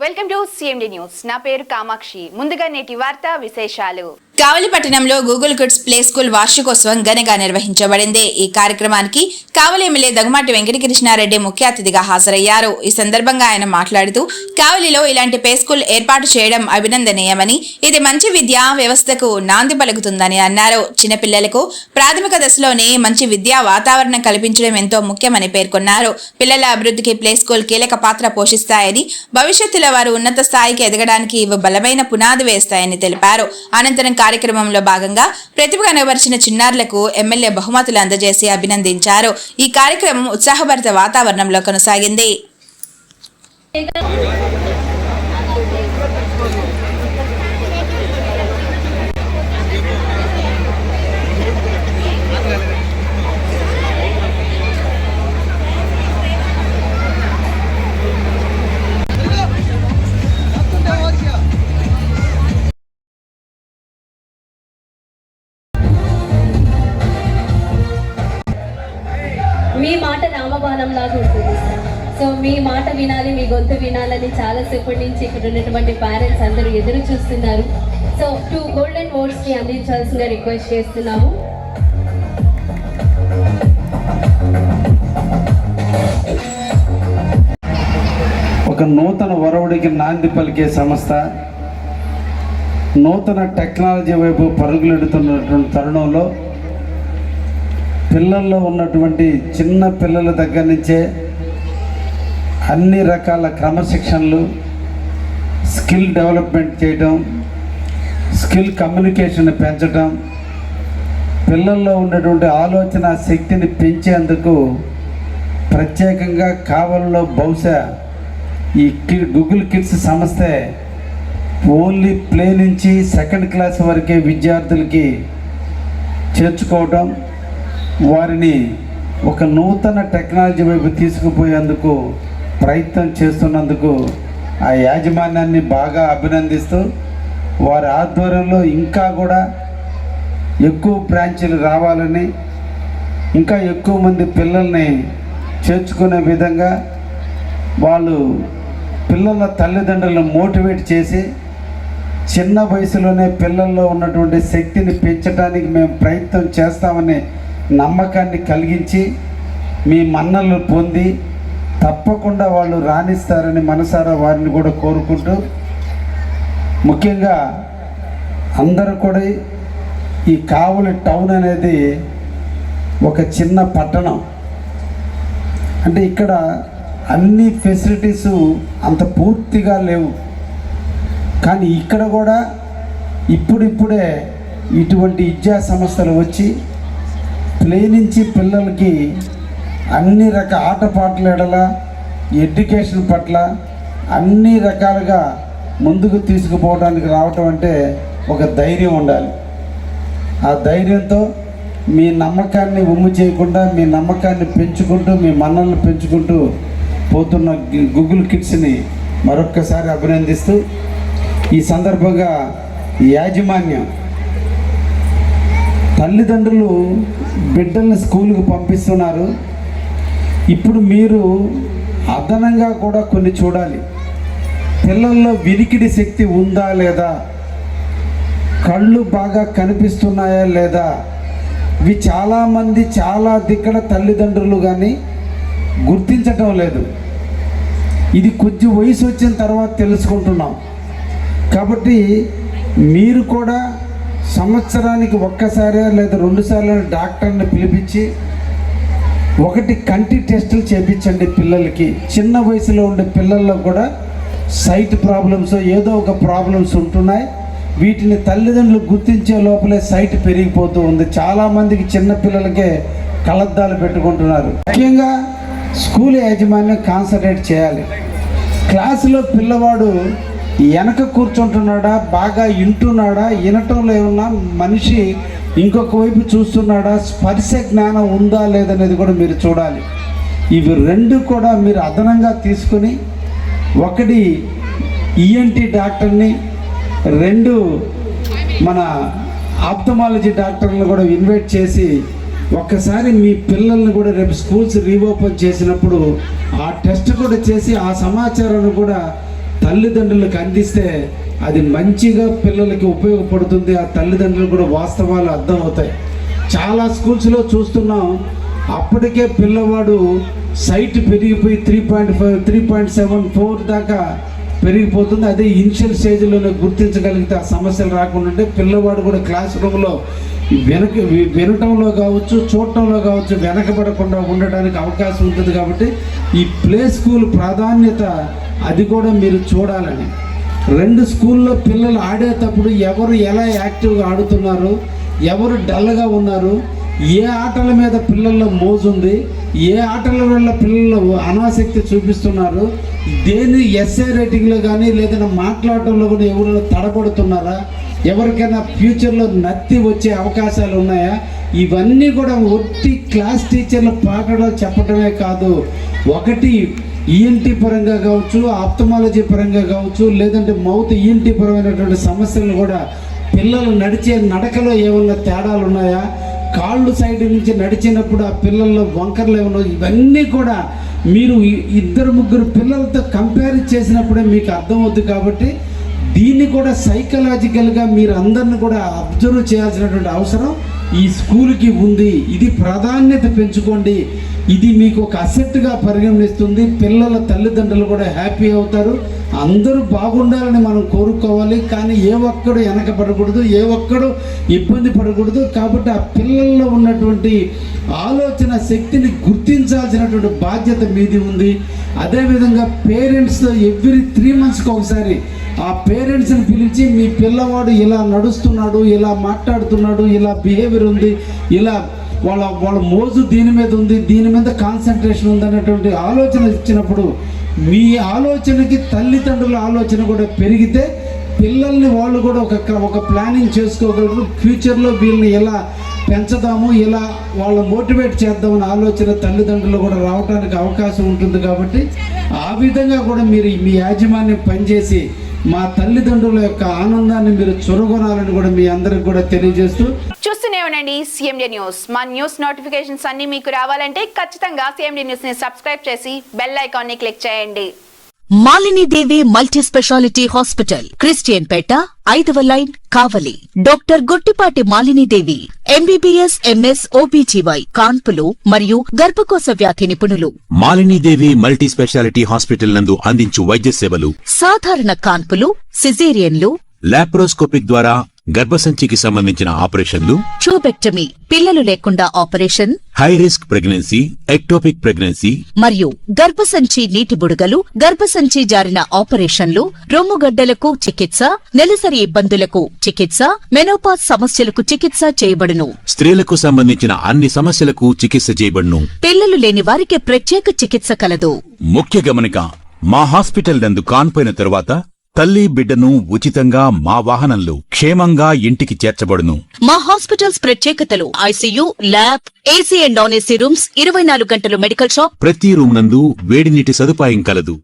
Welcome to CMD news. నా పేరు కామాక్షి. ముందుగా నేటి వార్తా విశేషాలు. కావలి పట్టణంలో గూగుల్ కిడ్స్ ప్లే స్కూల్ వార్షికోత్సవం ఘనంగా నిర్వహించబడింది. ఈ కార్యక్రమానికి కావలి ఎమ్మెల్యే దగ్గుమాటి వెంకటకృష్ణారెడ్డి ముఖ్య అతిథిగా హాజరయ్యారు. ఈ సందర్భంగా ఆయన మాట్లాడుతూ కావలిలో ఇలాంటి ప్లే స్కూల్ ఏర్పాటు చేయడం అభినందనీయమని, ఇది మంచి విద్యా వ్యవస్థకు నాంది పలుకుతుందని అన్నారు. చిన్నపిల్లలకు ప్రాథమిక దశలోనే మంచి విద్యా వాతావరణం కల్పించడం ఎంతో ముఖ్యమని పేర్కొన్నారు. పిల్లల అభివృద్ధికి ప్లే స్కూల్ కీలక పాత్ర పోషిస్తాయని, భవిష్యత్తులో వారు ఉన్నత స్థాయికి ఎదగడానికి ఇవి బలమైన పునాది వేస్తాయని తెలిపారు. అనంతరం కార్యక్రమంలో భాగంగా ప్రతిభ కనబరిచిన చిన్నారులకు ఎమ్మెల్యే బహుమతులు అందజేసి అభినందించారు. ఈ కార్యక్రమం ఉత్సాహభరిత వాతావరణంలో కొనసాగింది. మీ మాట రామబాణం లాగా ఉంటుంది సార్. సో మీ మాట వినాలి, మీ గొంతు వినాలని చాలాసేపటి నుంచి ఇక్కడ ఉన్నటువంటి పేరెంట్స్ అందరూ ఎదురు చూస్తున్నారు. సో 2 గోల్డెన్ అవార్డ్స్ని అందించాల్సిందిగా రిక్వెస్ట్ చేస్తున్నాము. ఒక నూతన వరవడికి నాంది పలికే సంస్థ నూతన టెక్నాలజీ వైపు పరుగులెడుతున్నటువంటి తరుణంలో పిల్లల్లో ఉన్నటువంటి చిన్న పిల్లల దగ్గర నుంచే అన్ని రకాల క్రమశిక్షణలు, స్కిల్ డెవలప్మెంట్ చేయటం, స్కిల్ కమ్యూనికేషన్ పెంచటం, పిల్లల్లో ఉన్నటువంటి ఆలోచన శక్తిని పెంచేందుకు ప్రత్యేకంగా కావలిలో బహుశా ఈ గూగుల్ కిడ్స్ సంస్థే ఓన్లీ ప్లే నుంచి 2nd క్లాస్ వరకే విద్యార్థులకి చేర్చుకోవటం, వారిని ఒక నూతన టెక్నాలజీ వైపు తీసుకుపోయేందుకు ప్రయత్నం చేస్తున్నందుకు ఆ యాజమాన్యాన్ని బాగా అభినందిస్తూ, వారి ఆధ్వర్యంలో ఇంకా కూడా ఎక్కువ బ్రాంచీలు రావాలని, ఇంకా ఎక్కువ మంది పిల్లల్ని చేర్చుకునే విధంగా వాళ్ళు పిల్లల తల్లిదండ్రులను మోటివేట్ చేసి చిన్న వయసులోనే పిల్లల్లో ఉన్నటువంటి శక్తిని పెంచడానికి మేము ప్రయత్నం చేస్తామని నమ్మకాన్ని కలిగించి మీ మన్నలు పొంది తప్పకుండా వాళ్ళు రాణిస్తారని మనసారా వారిని కూడా కోరుకుంటూ, ముఖ్యంగా అందరూ కూడా ఈ కావలి టౌన్ అనేది ఒక చిన్న పట్టణం. అంటే ఇక్కడ అన్ని ఫెసిలిటీస్ అంత పూర్తిగా లేవు. కానీ ఇక్కడ కూడా ఇప్పుడిప్పుడే ఇటువంటి విద్యా సంస్థలు వచ్చి ప్లే నుంచి పిల్లలకి అన్ని రకాల ఆటపాటల ఎడల, ఎడ్యుకేషన్ పట్ల అన్ని రకాలుగా ముందుకు తీసుకుపోవడానికి రావటం అంటే ఒక ధైర్యం ఉండాలి. ఆ ధైర్యంతో మీ నమ్మకాన్ని ఉమ్ము చేయకుండా, మీ నమ్మకాన్ని పెంచుకుంటూ, మీ మన్నలను పెంచుకుంటూ పోతున్న గూగుల్ కిడ్స్ని మరొక్కసారి అభినందిస్తూ, ఈ సందర్భంగా యాజమాన్యం తల్లిదండ్రులు బిడ్డల్ని స్కూల్కి పంపిస్తున్నారు. ఇప్పుడు మీరు అదనంగా కూడా కొన్ని చూడాలి. పిల్లల్లో వినికిడి శక్తి ఉందా లేదా, కళ్ళు బాగా కనిపిస్తున్నాయా లేదా, ఇవి చాలామంది చాలా దిక్కడ తల్లిదండ్రులు కానీ గుర్తించటం లేదు. ఇది కొంచెం వయసు వచ్చిన తర్వాత తెలుసుకుంటున్నాం. కాబట్టి మీరు కూడా సంవత్సరానికి ఒక్కసారి లేదా 2 సార్లు డాక్టర్ని పిలిపించి ఒకటి కంటి టెస్టులు చేయించండి పిల్లలకి. చిన్న వయసులో ఉండే పిల్లల్లో కూడా సైట్ ప్రాబ్లమ్స్, ఏదో ఒక ప్రాబ్లమ్స్ ఉంటున్నాయి. వీటిని తల్లిదండ్రులు గుర్తించే లోపలే సైట్ పెరిగిపోతూ ఉంది. చాలామందికి చిన్న పిల్లలకే కళ్ళద్దాలు పెట్టుకుంటున్నారు. ముఖ్యంగా స్కూల్ యాజమాన్యం కాన్సన్ట్రేట్ చేయాలి. క్లాసులో పిల్లవాడు వెనక కూర్చుంటున్నాడా, బాగా వింటున్నాడా, వినటంలో ఏమన్నా మనిషి ఇంకొక వైపు చూస్తున్నాడా, స్పర్శ జ్ఞానం ఉందా లేదనేది కూడా మీరు చూడాలి. ఇవి 2 కూడా మీరు అదనంగా తీసుకుని, ఒకటి ఈఎన్టీ డాక్టర్ని, 2 మన ఆప్థమాలజీ డాక్టర్లను కూడా ఇన్వైట్ చేసి ఒక్కసారి మీ పిల్లల్ని కూడా రేపు స్కూల్స్ రీఓపెన్ చేసినప్పుడు ఆ టెస్ట్ కూడా చేసి ఆ సమాచారాన్ని కూడా తల్లిదండ్రులకు అందిస్తే అది మంచిగా పిల్లలకి ఉపయోగపడుతుంది. ఆ తల్లిదండ్రులు కూడా వాస్తవాలు అర్థమవుతాయి. చాలా స్కూల్స్లో చూస్తున్నాం, అప్పటికే పిల్లవాడు సైట్ పెరిగిపోయి 3.5 3.74 దాకా పెరిగిపోతుంది. అదే ఇనిషియల్ స్టేజ్లోనే గుర్తించగలిగితే ఆ సమస్యలు రాకుండా పిల్లవాడు కూడా క్లాస్ రూమ్లో వినటంలో కావచ్చు, చూడటంలో కావచ్చు, వెనకబడకుండా ఉండడానికి అవకాశం ఉంటుంది. కాబట్టి ఈ ప్లే స్కూల్ ప్రాధాన్యత అది కూడా మీరు చూడాలని. 2 స్కూల్లో పిల్లలు ఆడేటప్పుడు ఎవరు ఎలా యాక్టివ్గా ఆడుతున్నారు, ఎవరు డల్గా ఉన్నారు, ఏ ఆటల మీద పిల్లల్లో మోజుంది, ఏ ఆటల వల్ల పిల్లలు అనాసక్తి చూపిస్తున్నారు, దేని ఎస్ఏ రైటింగ్లో కానీ లేదంటే మాట్లాడటంలో కూడా ఎవరైనా తడబడుతున్నారా, ఎవరికైనా ఫ్యూచర్లో నత్తి వచ్చే అవకాశాలు ఉన్నాయా, ఇవన్నీ కూడా ఒట్టి క్లాస్ టీచర్ల పాటలో చెప్పడమే కాదు, ఒకటి ఈఎన్టీ పరంగా కావచ్చు, ఆప్థమాలజీ పరంగా కావచ్చు, లేదంటే మౌత్ ఈఎన్టీ పరమైనటువంటి సమస్యలను కూడా పిల్లలు నడిచే నడకలో ఏమన్నా తేడాలు ఉన్నాయా, కాళ్ళు సైడ్ నుంచి నడిచినప్పుడు ఆ పిల్లల్లో వంకర్లు ఏమన్నా, ఇవన్నీ కూడా మీరు 2-3 పిల్లలతో కంపేర్ చేసినప్పుడే మీకు అర్థమవుతుంది. కాబట్టి దీన్ని కూడా సైకలాజికల్గా మీరు అందరిని కూడా అబ్జర్వ్ చేయాల్సినటువంటి అవసరం ఈ స్కూల్కి ఉంది. ఇది ప్రాధాన్యత పెంచుకోండి. ఇది మీకు ఒక అసెట్గా పరిగణిస్తుంది. పిల్లల తల్లిదండ్రులు కూడా హ్యాపీ అవుతారు. అందరూ బాగుండాలని మనం కోరుకోవాలి. కానీ ఏ ఒక్కడు వెనకబడకూడదు, ఏ ఒక్కడు ఇబ్బంది పడకూడదు. కాబట్టి ఆ పిల్లల్లో ఉన్నటువంటి ఆలోచన శక్తిని గుర్తించాల్సినటువంటి బాధ్యత మీది ఉంది. అదేవిధంగా పేరెంట్స్ ఎవ్రీ 3 monthsకి ఒకసారి ఆ పేరెంట్స్ని పిలిచి మీ పిల్లవాడు ఇలా నడుస్తున్నాడు, ఇలా మాట్లాడుతున్నాడు, ఇలా బిహేవియర్ ఉంది, ఇలా వాళ్ళ మోజు దీని మీద ఉంది, దీని మీద కాన్సన్ట్రేషన్ ఉంది అనేటువంటి ఆలోచన ఇచ్చినప్పుడు మీ ఆలోచనకి తల్లిదండ్రుల ఆలోచన కూడా పెరిగితే పిల్లల్ని వాళ్ళు కూడా ఒక ప్లానింగ్ చేసుకోగలరు. ఫ్యూచర్లో వీళ్ళని ఎలా పెంచదాము, ఎలా వాళ్ళ మోటివేట్ చేద్దామని ఆలోచన తల్లిదండ్రులు కూడా రావడానికి అవకాశం ఉంటుంది. కాబట్టి ఆ విధంగా కూడా మీరు మీ యాజమాన్యం పనిచేసి మా తల్లిదండ్రుల యొక్క ఆనందాన్ని మీరు చొరగొనాలని కూడా మీ అందరికి కూడా తెలియజేస్తూ చూస్తూనే ఉండండి CMD న్యూస్. మా న్యూస్ నోటిఫికేషన్స్ అన్ని మీకు రావాలంటే ఖచ్చితంగా CMD న్యూస్ ని సబ్స్క్రైబ్ చేసి బెల్ ఐకాన్ ని క్లిక్ చేయండి. మాలిని దేవి మల్టీ స్పెషాలిటీ హాస్పిటల్, క్రిస్టియన్ పేట, 5వ లైన్, కావలి. డాక్టర్ గుట్టిపాటి మాలిని దేవి MBBS MS OBGY కాన్పులు మరియు గర్భకోశ వ్యాధి నిపుణులు. మాలినీదేవి మల్టీ స్పెషాలిటీ హాస్పిటల్ నందు అందించు వైద్య సేవలు: సాధారణ కాన్పులు, సిజేరియన్లు, లాప్రోస్కోపిక్ ద్వారా గర్భసంచికి సంబంధించిన ఆపరేషన్లు, ట్యూబెక్టమీ పిల్లలు లేకుండా operation, high risk pregnancy, ectopic pregnancy మరియు గర్భసంచి నీటి బుడగలు, గర్భసంచి జారిన ఆపరేషన్లు, రొమ్ముగడ్డలకు చికిత్స, నెలసరి ఇబ్బందులకు చికిత్స, మెనోపాజ్ సమస్యలకు చికిత్స చేయబడును. స్త్రీలకు సంబంధించిన అన్ని సమస్యలకు చికిత్స చేయబడును. పిల్లలు లేని వారికి ప్రత్యేక చికిత్స కలదు. ముఖ్య గమనిక: మా హాస్పిటల్ నందు కాన్పోయిన తరువాత తల్లి బిడ్డను ఉచితంగా మా వాహనంలో క్షేమంగా ఇంటికి చేర్చబడును. మా హాస్పిటల్స్ ప్రత్యేకతలు: ICU, lab, AC and non AC rooms, 24 గంటలు మెడికల్ షాప్, ప్రతి రూమ్ నందు వేడి నీటి సదుపాయం కలదు.